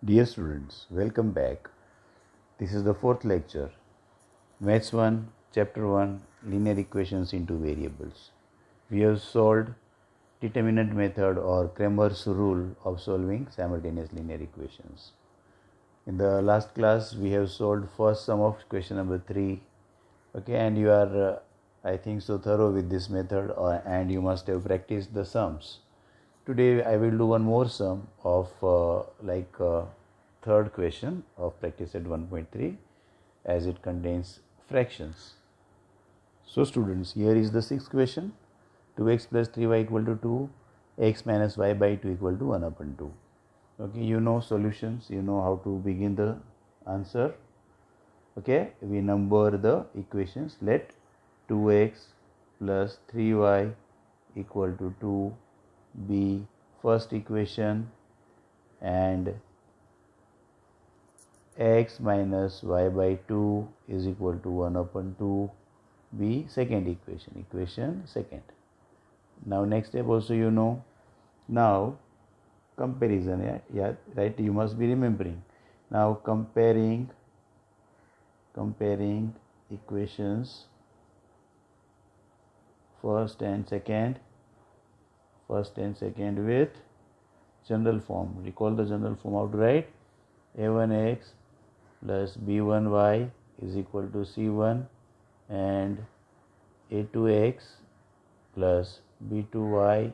Dear students, welcome back. This is the fourth lecture. Maths 1, Chapter 1, Linear Equations into Variables. We have solved determinant method or Cramer's rule of solving simultaneous linear equations. In the last class, we have solved first sum of question number 3. Okay, and you are, I think, so thorough with this method, and you must have practiced the sums. Today I will do one more sum of third question of practice set 1.3 as it contains fractions. So students, here is the sixth question. 2x plus 3y equal to 2, x minus y by 2 equal to 1 upon 2. Okay, you know solutions, you know how to begin the answer. Okay, we number the equations. Let 2x plus 3y equal to 2 be first equation and x minus y by 2 is equal to 1 upon 2 be second equation second. Now next step also you know. Now comparison, yeah, right, you must be remembering. Now comparing equations first and second with general form. Recall the general form. How to write? a1x plus b1y is equal to c1 and a2x plus b2y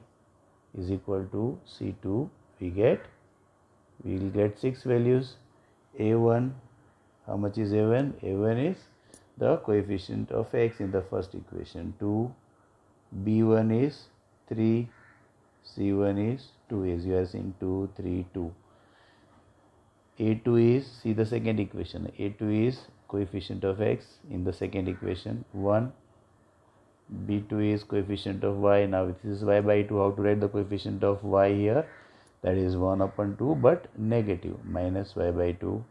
is equal to c2. We will get 6 values. a1, how much is a1? a1 is the coefficient of x in the first equation, 2. b1 is 3. c1 is 2, as you are seeing 2, 3, 2. a2 is, see the second equation, a2 is coefficient of x in the second equation, 1. b2 is coefficient of y. Now this is y by 2. How to write the coefficient of y here? That is 1 upon 2 but negative, minus y by 2,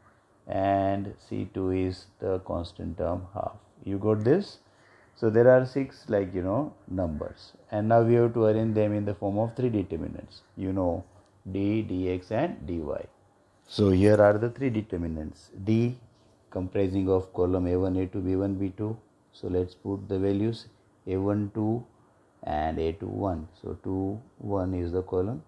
and c2 is the constant term half. You got this? So there are 6 numbers, and now we have to arrange them in the form of 3 determinants. You know, d, dx and dy. So here are the 3 determinants. D comprising of column a1, a2, b1, b2. So let's put the values a1, 2 and a2, 1. So 2, 1 is the column.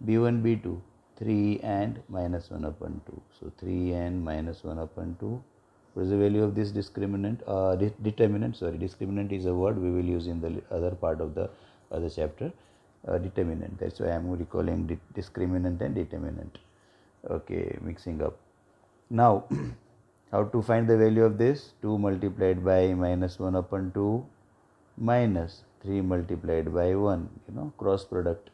b1, b2, 3 and minus 1 upon 2. So 3 and minus 1 upon 2. What is the value of this discriminant? Discriminant is a word we will use in the other part of the other chapter. Determinant. That's why I am recalling discriminant and determinant. Okay, mixing up. Now, how to find the value of this? 2 multiplied by minus 1 upon 2 minus 3 multiplied by 1, cross product.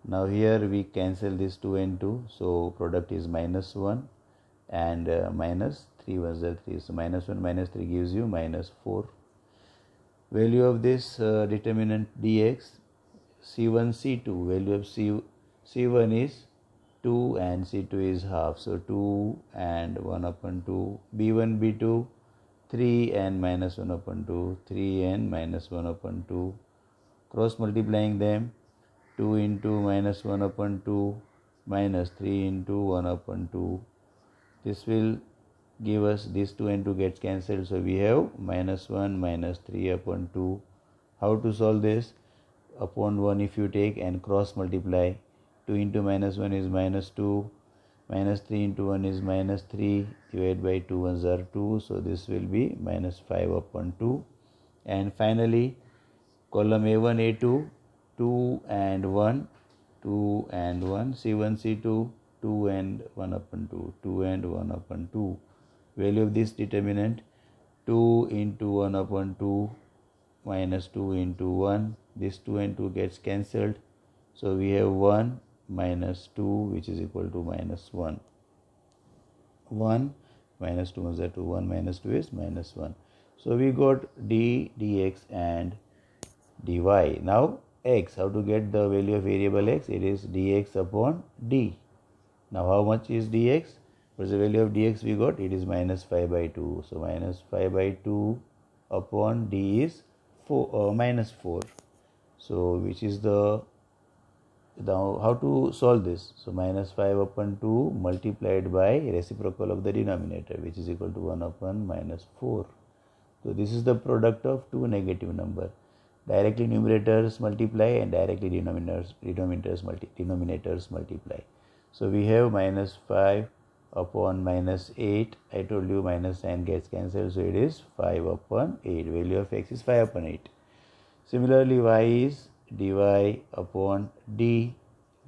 Now here we cancel this 2 and 2, so product is minus 1 and minus 3 was 3. So minus 1 minus 3 gives you minus 4. Value of this determinant dx, c1, c2. Value of c1 is 2 and c2 is half. So 2 and 1 upon 2. b1, b2, 3 and minus 1 upon 2. 3 and minus 1 upon 2. Cross multiplying them. 2 into minus 1 upon 2 minus 3 into 1 upon 2. This will give us, this 2 and 2 gets cancelled. So we have minus 1 minus 3 upon 2. How to solve this? Upon 1 if you take and cross multiply. 2 into minus 1 is minus 2. Minus 3 into 1 is minus 3. Divided by 2 ones are 2. So this will be minus 5 upon 2. And finally, column a1, a2, 2 and 1, 2 and 1, c1, c2, 2 and 1 upon 2, 2 and 1 upon 2. Value of this determinant, 2 into 1 upon 2 minus 2 into 1. This 2 and 2 gets cancelled. So we have 1 minus 2 which is equal to minus 1. 1 minus 2 is 2, 1 minus 2 is minus 1. So we got d, dx and dy. Now x, how to get the value of variable x? It is dx upon d. Now how much is dx? What is the value of dx we got? It is minus 5 by 2. So minus 5 by 2 upon d is minus 4. So which is the Now how to solve this? So minus 5 upon 2 multiplied by reciprocal of the denominator, which is equal to 1 upon minus 4. So this is the product of two negative numbers. Directly numerators multiply and directly denominators multiply. So we have minus 5 upon minus 8. I told you minus sign gets cancelled, so it is 5 upon 8. Value of x is 5 upon 8. Similarly, y is dy upon d.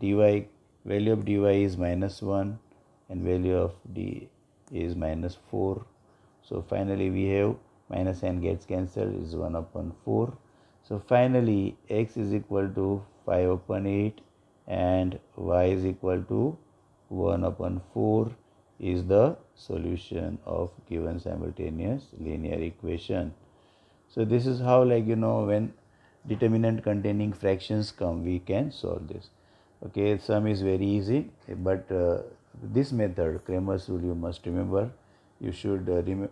Value of dy is minus 1 and value of d is minus 4. So finally we have minus sign gets cancelled, is 1 upon 4. So finally x is equal to 5 upon 8 and y is equal to 1 upon 4 is the solution of given simultaneous linear equation. So this is how, when determinant containing fractions come, we can solve this. Okay, sum is very easy, but this method, Cramer's rule, you must remember. You should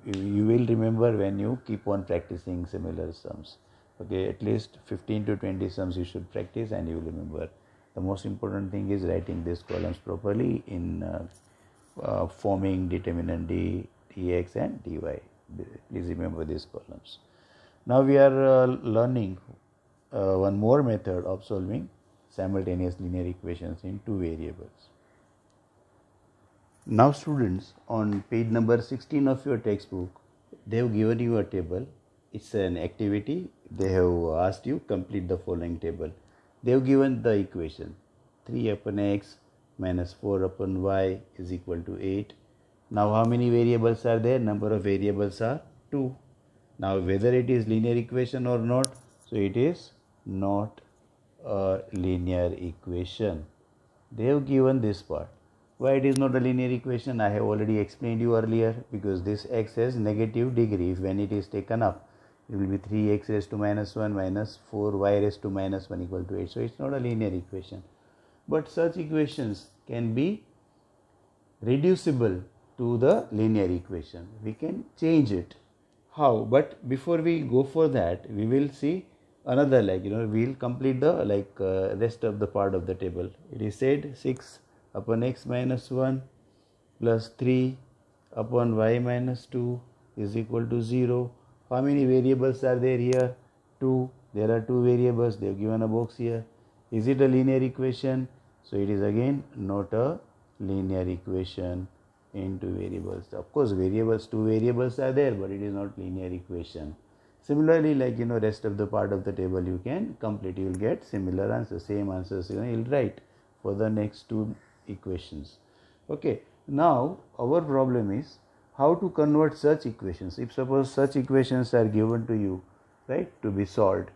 you will remember when you keep on practicing similar sums. Okay, at least 15 to 20 sums you should practice and you will remember. The most important thing is writing these columns properly in forming determinant d, dx and dy. Please remember these columns. Now we are learning one more method of solving simultaneous linear equations in two variables. Now students, on page number 16 of your textbook, they have given you a table. It's an activity. They have asked you complete the following table. They have given the equation 3 upon x minus 4 upon y is equal to 8. Now how many variables are there? Number of variables are 2. Now whether it is linear equation or not, so it is not a linear equation. They have given this part. Why it is not a linear equation? I have already explained you earlier, because this x has negative degree. When it is taken up, it will be 3x raised to minus 1 minus 4y raised to minus 1 equal to 8. So it's not a linear equation. But such equations can be reducible to the linear equation. We can change it. How? But before we go for that, we will see another, we will complete the rest of the part of the table. It is said 6 upon x minus 1 plus 3 upon y minus 2 is equal to 0. How many variables are there here? 2. There are 2 variables. They have given a box here. Is it a linear equation? So it is again not a linear equation in 2 variables. Of course, 2 variables are there, but it is not linear equation. Similarly, rest of the part of the table you can complete. You will get similar answers, same answers you will write for the next 2 equations. Okay, now our problem is how to convert such equations. If suppose such equations are given to you, right, to be solved,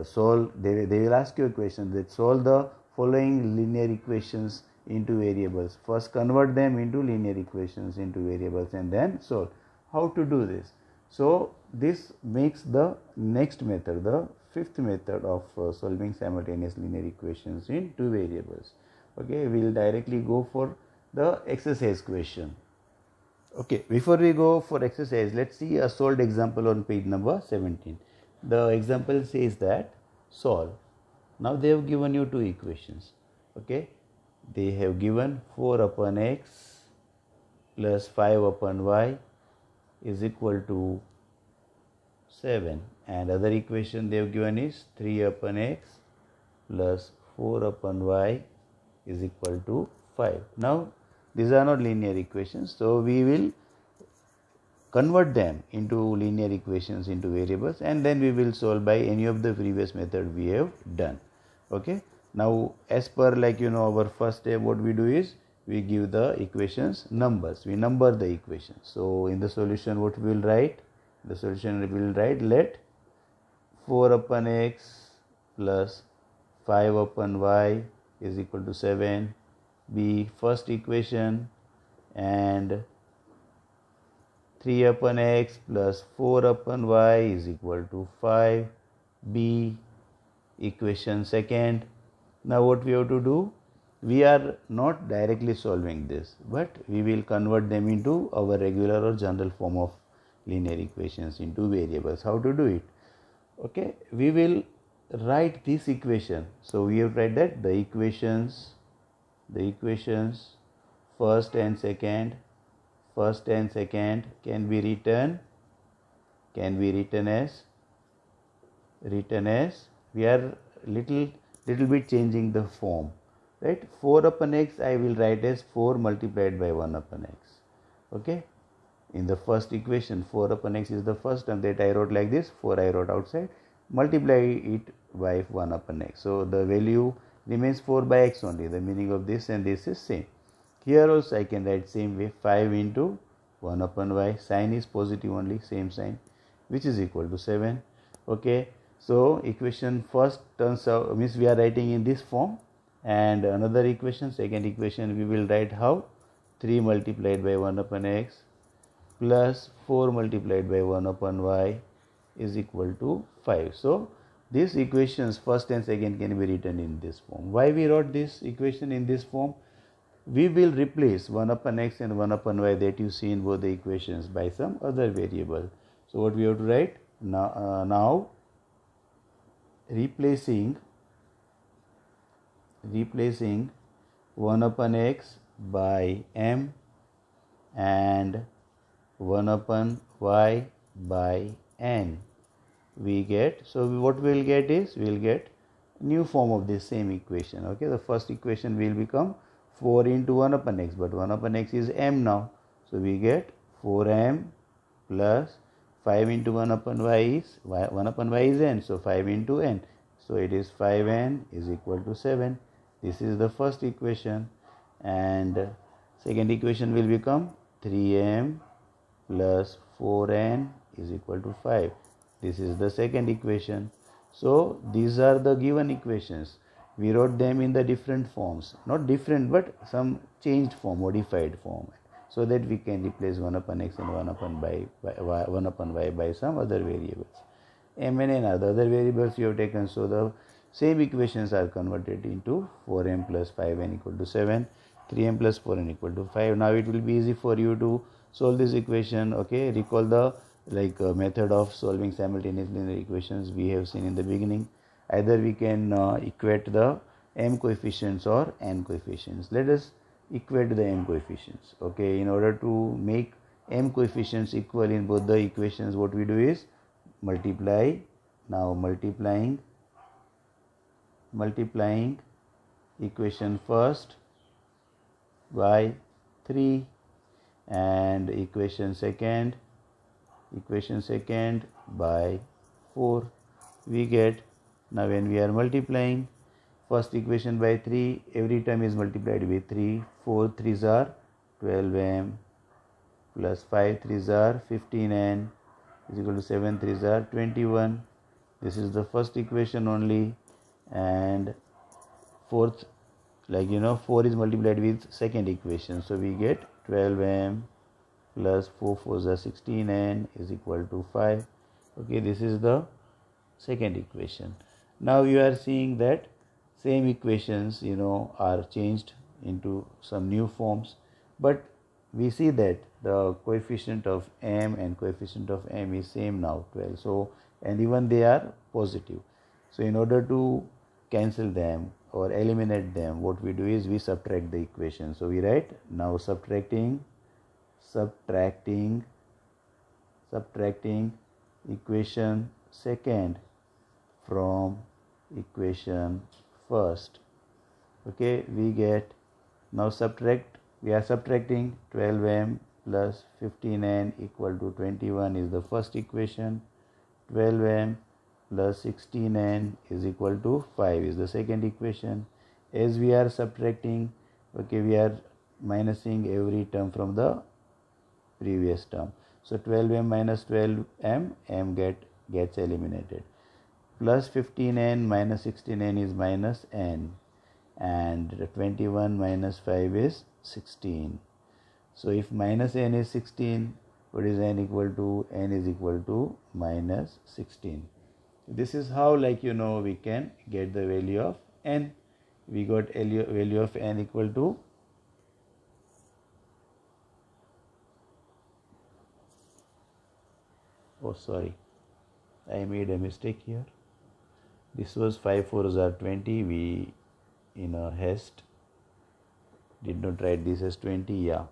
solve, they will ask you a question that solve the following linear equations into variables. First convert them into linear equations into variables and then solve. How to do this? So this makes the next method, the fifth method of solving simultaneous linear equations in 2 variables. Okay, we will directly go for the exercise question. Okay, before we go for exercise, let's see a solved example on page number 17. The example says that solve. Now they have given you 2 equations. Okay, they have given 4 upon x plus 5 upon y is equal to 7, and other equation they have given is 3 upon x plus 4 upon y is equal to 5. Now these are not linear equations, so we will convert them into linear equations into variables, and then we will solve by any of the previous method we have done. Okay, now as per our first step, what we do is we give the equations numbers. We number the equations. So in the solution, what we will write? The solution we will write, let 4 upon x plus 5 upon y is equal to 7 be first equation, and 3 upon x plus 4 upon y is equal to 5 be equation second. Now what we have to do? We are not directly solving this, but we will convert them into our regular or general form of linear equations into variables. How to do it? Okay, we will write this equation. So we have to write that the equations first and second can be written as we are little bit changing the form, right? 4 upon x I will write as 4 multiplied by 1 upon x. Okay, in the first equation 4 upon x is the first term, that I wrote like this, 4 I wrote outside, multiply it by 1 upon x, so the value remains 4 by x only. The meaning of this and this is same. Here also I can write same way, 5 into 1 upon y, sign is positive only, same sign, which is equal to 7. Okay, so equation first turns out means we are writing in this form, and another equation, second equation, we will write how, 3 multiplied by 1 upon x plus 4 multiplied by 1 upon y is equal to 5. So these equations first and second can be written in this form. Why we wrote this equation in this form? We will replace 1 upon x and 1 upon y that you see in both the equations by some other variable. So what we have to write now, replacing 1 upon x by m and 1 upon y by n, we get, so what we will get is, we will get new form of this same equation. Okay, the first equation will become 4 into 1 upon x, but 1 upon x is m now, so we get 4m plus 5 into 1 upon y is 1 upon y is n, so 5 into n, so it is 5n is equal to 7. This is the first equation, and second equation will become 3m plus 4n is equal to 5. This is the second equation. So these are the given equations. We wrote them in the different forms, not different but some changed form, modified form, so that we can replace 1 upon x and 1 upon y by some other variables. M and n are the other variables we have taken, so the same equations are converted into 4m plus 5n equal to 7, 3m plus 4n equal to 5. Now it will be easy for you to solve this equation. Okay, recall the method of solving simultaneous linear equations we have seen in the beginning. Either we can equate the m coefficients or n coefficients. Let us equate the m coefficients. Okay, in order to make m coefficients equal in both the equations, what we do is multiply. Now multiplying equation first by 3 and equation second by 4, we get, now when we are multiplying first equation by 3, every term is multiplied with 3, 4 3s are 12m plus 5 3s are 15n is equal to 7 3s are 21. This is the first equation only, and fourth, 4 is multiplied with second equation, so we get 12m plus 4 4s are 16n is equal to 5. Okay, this is the second equation. Now you are seeing that same equations are changed into some new forms, but we see that the coefficient of m and coefficient of m is same now, 12. So, and even they are positive. So in order to cancel them or eliminate them, what we do is we subtract the equation. So we write now subtracting equation second from equation first. Okay, we get, now we are subtracting 12m plus 15n equal to 21 is the first equation, 12m plus 16n is equal to 5 is the second equation. As we are subtracting, okay, we are minusing every term from the previous term. So 12m minus 12m, m gets eliminated. Plus 15n minus 16n is minus n, and 21 minus 5 is 16. So if minus n is 16, what is n equal to? N is equal to minus 16. This is how we can get the value of n. We got value of n equal to I made a mistake here. This was 5 4s are 20. We in a haste did not write this as 20. Yeah,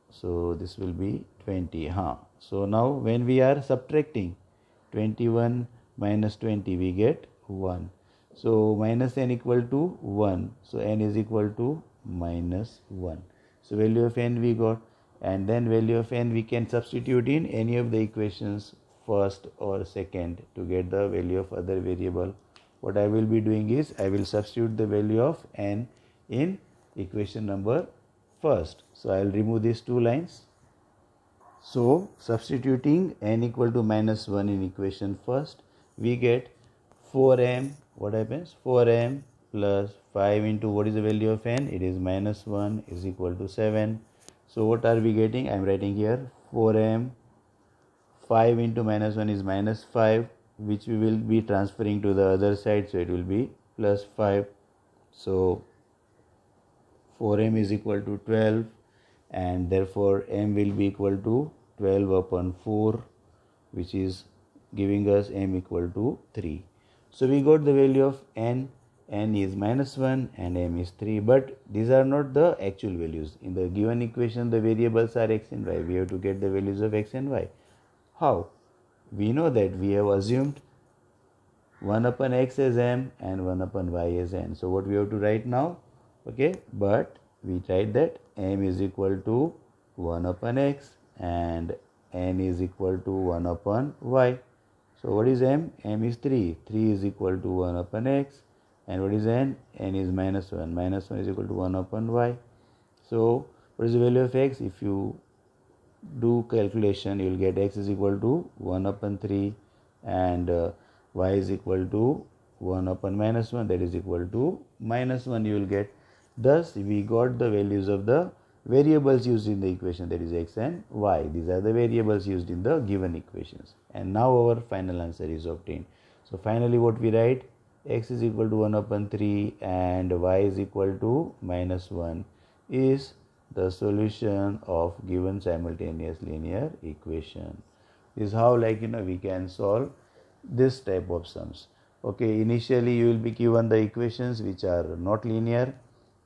so this will be 20. So now when we are subtracting 21 minus 20, we get 1. So minus n equal to 1. So n is equal to minus 1. So value of n we got, and then value of n we can substitute in any of the equations, first or second, to get the value of other variable. What I will be doing is I will substitute the value of n in equation number first. So I will remove these two lines. So substituting n equal to minus 1 in equation first, we get 4m. What happens? 4m plus 5 into what is the value of n? It is minus 1 is equal to 7. So what are we getting? I am writing here 4m. 5 into minus 1 is minus 5, which we will be transferring to the other side, so it will be plus 5. So 4m is equal to 12, and therefore m will be equal to 12 upon 4, which is giving us m equal to 3. So we got the value of n is minus 1 and m is 3, but these are not the actual values. In the given equation, the variables are x and y. We have to get the values of x and y. How? We know that we have assumed 1 upon x as m and 1 upon y as n. So what we have to write now? Okay, but we write that m is equal to 1 upon x and n is equal to 1 upon y. So what is m? M is 3. 3 is equal to 1 upon x, and what is n? N is minus 1. Minus 1 is equal to 1 upon y. So what is the value of x? If you do calculation, you will get x is equal to 1 upon 3 and y is equal to 1 upon minus 1, that is equal to minus 1 you will get. Thus we got the values of the variables used in the equation, that is x and y. These are the variables used in the given equations, and now our final answer is obtained. So finally what we write? X is equal to 1 upon 3 and y is equal to minus 1 is the solution of given simultaneous linear equation. This is how we can solve this type of sums. Okay, initially you will be given the equations which are not linear.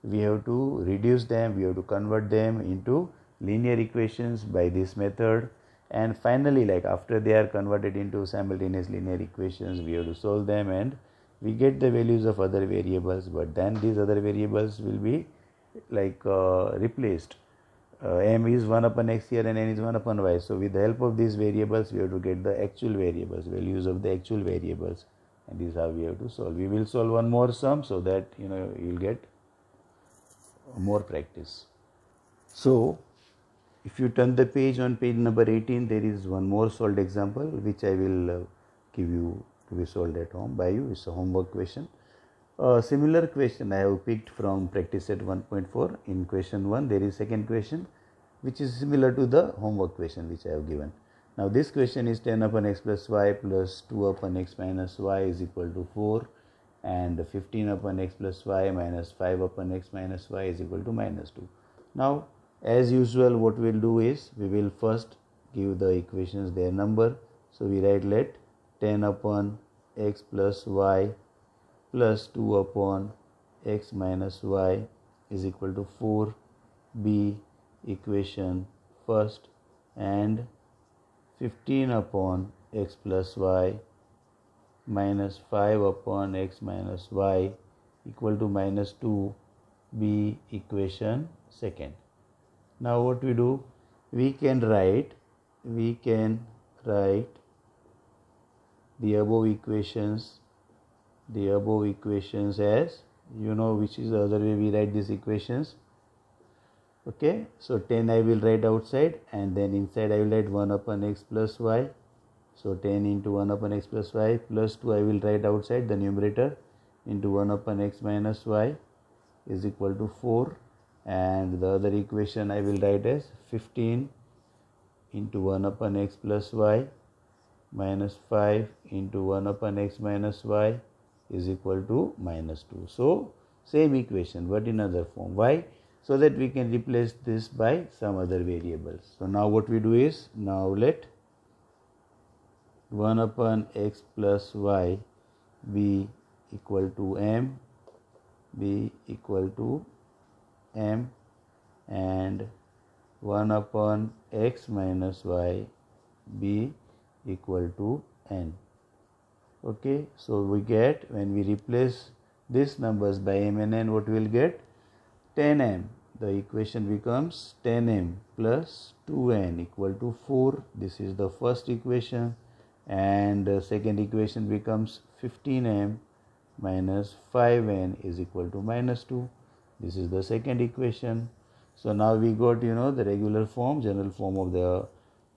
We have to reduce them, we have to convert them into linear equations by this method, and finally after they are converted into simultaneous linear equations, we have to solve them and we get the values of other variables, but then these other variables will be replaced. M is 1 upon x here and n is 1 upon y. So with the help of these variables, we have to get the actual variables, values of the actual variables, and this is how we have to solve. We will solve one more sum so that you will get more practice. So if you turn the page, on page number 18, there is one more solved example which I will give you to be solved at home by you. It's a homework question. A similar question I have picked from practice set 1.4. In question 1 there is second question which is similar to the homework question which I have given. Now this question is 10 upon x plus y plus 2 upon x minus y is equal to 4, and 15 upon x plus y minus 5 upon x minus y is equal to minus 2. Now as usual what we will do is we will first give the equations their number. So we write let 10 upon x plus y plus 2 upon x minus y is equal to 4 be equation first, and 15 upon x plus y minus 5 upon x minus y equal to minus 2 be equation second. Now what we do? We can write the above equations as which is the other way we write these equations. Okay, so 10 I will write outside, and then inside I will write 1 upon x plus y. So 10 into 1 upon x plus y plus 2 I will write outside the numerator into 1 upon x minus y is equal to 4, and the other equation I will write as 15 into 1 upon x plus y minus 5 into 1 upon x minus y is equal to minus 2. So same equation but in other form. Why? So that we can replace this by some other variables. So now what we do is, now let 1 upon x plus y be equal to m, b equal to m, and 1 upon x minus y, b equal to n. Okay, so we get, when we replace these numbers by m and n, what we will get? 10m. The equation becomes 10m plus 2n equal to 4. This is the first equation, and the second equation becomes 15m minus 5n is equal to minus 2. This is the second equation. So now we got, the regular form, general form of the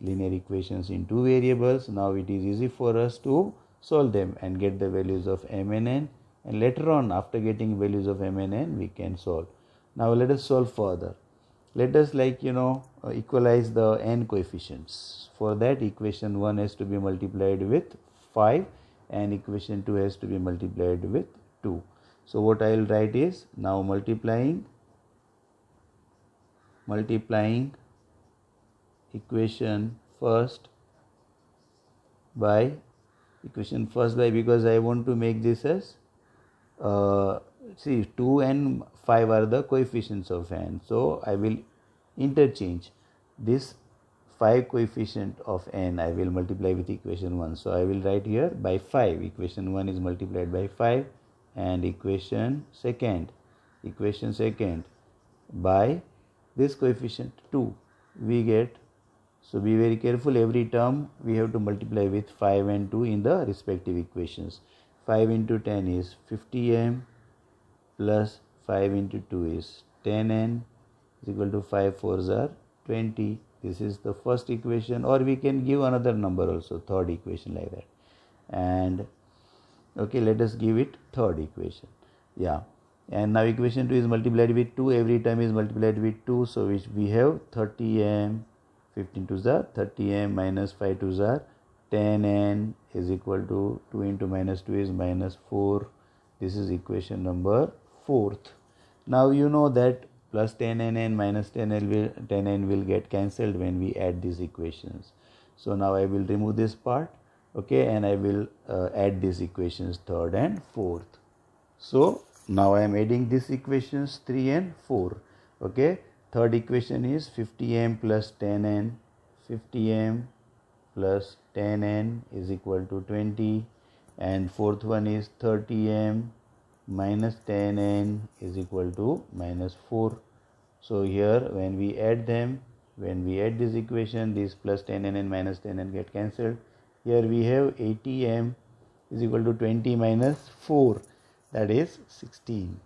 linear equations in two variables. Now it is easy for us to solve them and get the values of m and n, and later on, after getting values of m and n, we can solve. Now let us solve further. Let us equalize the n coefficients. For that, equation 1 has to be multiplied with 5 and equation 2 has to be multiplied with 2. So what I will write is, now multiplying equation first by, because I want to make this as 2 and 5 are the coefficients of n, so I will interchange this 5 coefficient of n, I will multiply with equation 1. So I will write here by 5, equation 1 is multiplied by 5, and equation second by this coefficient 2 we get. So be very careful, every term we have to multiply with 5 and 2 in the respective equations. 5 into 10 is 50m plus 5 into 2 is 10n is equal to 5 4s are 20. This is the first equation, or we can give another number also, third equation, like that. And okay, let us give it third equation. Yeah, and now equation 2 is multiplied with 2, every term is multiplied with 2, so which we have 30m, 15 2s are 30m minus 5 2s are 10n is equal to 2 into minus 2 is minus 4. This is equation number 4th. Now you know that plus 10n and minus 10n will get cancelled when we add these equations. So now I will remove this part, okay, and I will add these equations 3rd and 4th. So now I am adding these equations 3 and 4. Okay, third equation is 50m plus 10n, 50m plus 10n is equal to 20, and fourth one is 30m minus 10n is equal to minus 4. So here when we add this equation, this plus 10n and minus 10n get cancelled. Here we have 80m is equal to 20 minus 4, that is 16.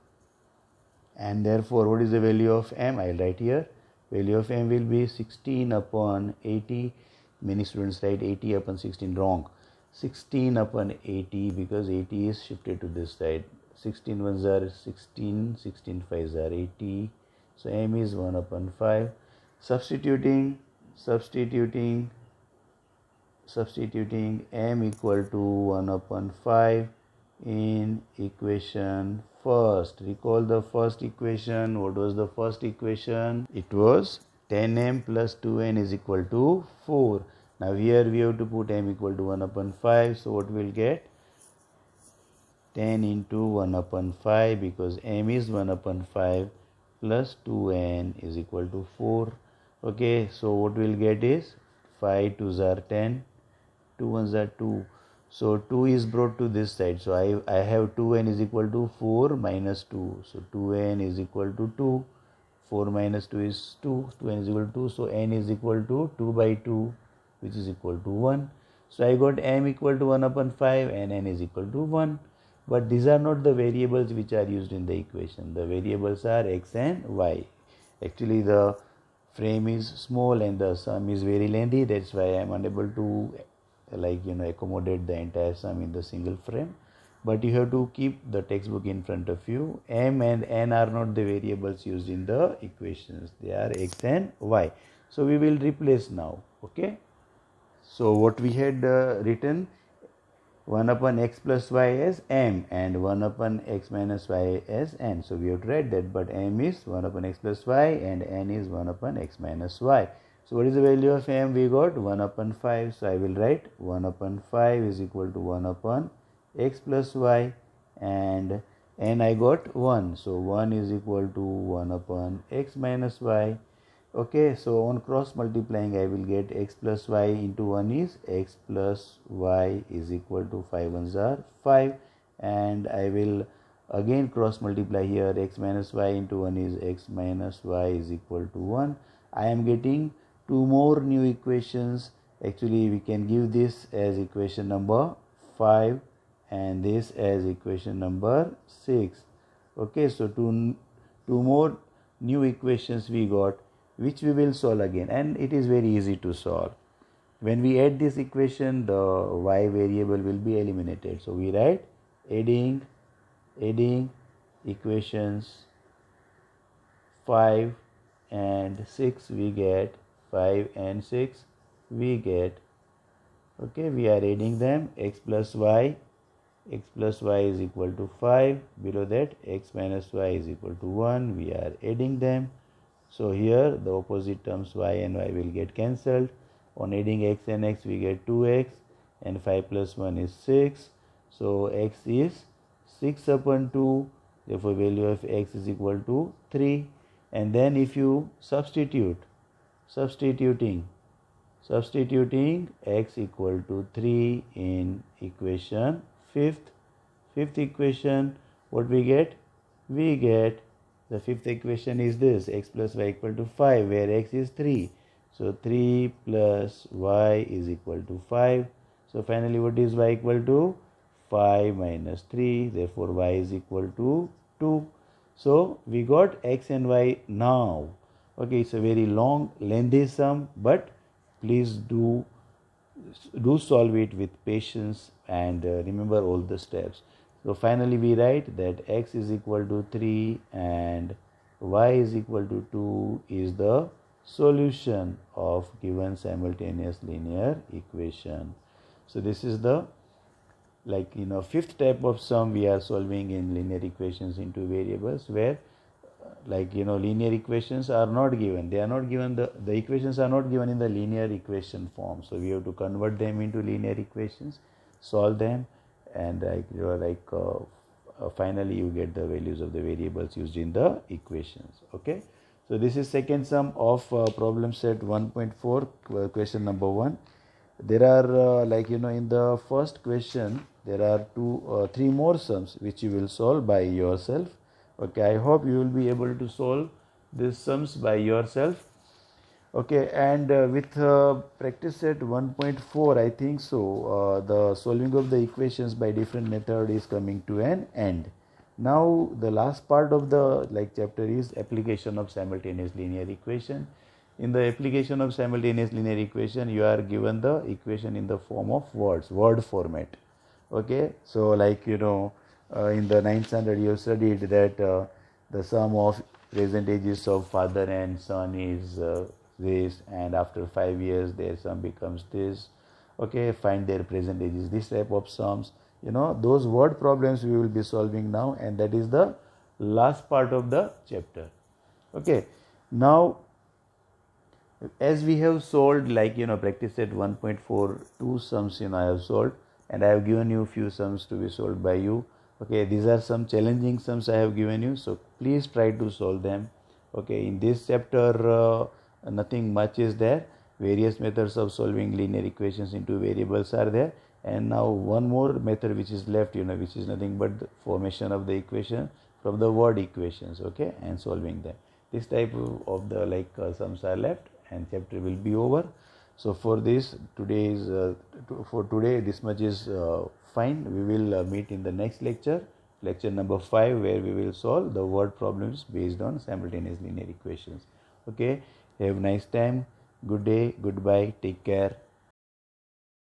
And therefore what is the value of m? I will write here, value of m will be 16 upon 80. Many students write 80 upon 16, wrong. 16 upon 80, because 80 is shifted to this side. 16 ones are 16, 16 5s are 80. So m is 1 upon 5. Substituting m equal to 1 upon 5 in equation first. Recall the first equation. What was the first equation? It was 10m plus 2n is equal to 4. Now here we have to put m equal to 1 upon 5. So what we will get? 10 into 1 upon 5, because m is 1 upon 5 plus 2n is equal to 4. Okay, so what we will get is 5 2s are 10, 2 1s are 2. So 2 is brought to this side. So I have 2n is equal to 4 minus 2. So 2n is equal to 2. 4 minus 2 is 2. 2n is equal to 2. So n is equal to 2 by 2, which is equal to 1. So I got m equal to 1 upon 5 and n is equal to 1. But these are not the variables which are used in the equation. The variables are x and y. Actually the frame is small and the sum is very lengthy. That's why I am unable to accommodate the entire sum in the single frame. But you have to keep the textbook in front of you. M and n are not the variables used in the equations. They are x and y. So we will replace now. Okay. So what we had written, 1 upon x plus y as m and 1 upon x minus y as n. So we have to write that, but m is 1 upon x plus y and n is 1 upon x minus y. So what is the value of m? We got 1 upon 5. So I will write 1 upon 5 is equal to 1 upon x plus y and n I got 1. So 1 is equal to 1 upon x minus y. Okay, so on cross multiplying I will get x plus y into 1 is x plus y is equal to 5 ones are 5, and I will again cross multiply here. X minus y into 1 is x minus y is equal to 1. I am getting two more new equations. Actually we can give this as equation number 5 and this as equation number 6. Okay, so two more new equations we got, which we will solve again, and it is very easy to solve. When we add this equation, the y variable will be eliminated. So we write adding equations 5 and 6, we get 5 and 6 we get. Okay, we are adding them. X plus y is equal to 5. Below that x minus y is equal to 1. We are adding them. So here the opposite terms y and y will get cancelled. On adding x and x we get 2x, and 5 plus 1 is 6. So x is 6 upon 2. Therefore value of x is equal to 3. And then if you substituting x equal to 3 in equation fifth equation, what we get? We get the fifth equation is this: x plus y equal to 5, where x is 3. So 3 plus y is equal to 5. So finally what is y equal to? 5 minus 3. Therefore y is equal to 2. So we got x and y now. Okay, it's a very long lengthy sum, but please do solve it with patience and remember all the steps. So finally we write that x is equal to 3 and y is equal to 2 is the solution of given simultaneous linear equation. So this is the fifth type of sum we are solving in linear equations into variables, where linear equations are not given. They are not given, the equations are not given in the linear equation form. So we have to convert them into linear equations, solve them, and finally you get the values of the variables used in the equations. Okay, so this is second sum of problem set 1.4, question number 1. There are in the first question there are three more sums which you will solve by yourself. Okay, I hope you will be able to solve these sums by yourself. Okay, and with practice set 1.4, I think so the solving of the equations by different method is coming to an end. Now the last part of the chapter is application of simultaneous linear equation. In the application of simultaneous linear equation, you are given the equation in the form of word format. Okay, so in the 9th standard you have studied that the sum of present ages of father and son is this, and after 5 years their sum becomes this. Okay, find their present ages. This type of sums, those word problems we will be solving now, and that is the last part of the chapter. Okay, now as we have solved practice set 1.4, 2 sums I have solved, and I have given you few sums to be solved by you. Okay, these are some challenging sums I have given you, so please try to solve them. Okay, in this chapter nothing much is there. Various methods of solving linear equations into variables are there, and now one more method which is left, which is nothing but the formation of the equation from the word equations. Okay, and solving them. This type of the sums are left, and chapter will be over. So for this today this much is fine. We will meet in the next lecture number 5, where we will solve the word problems based on simultaneous linear equations. Okay, have a nice time. Good day, goodbye, take care.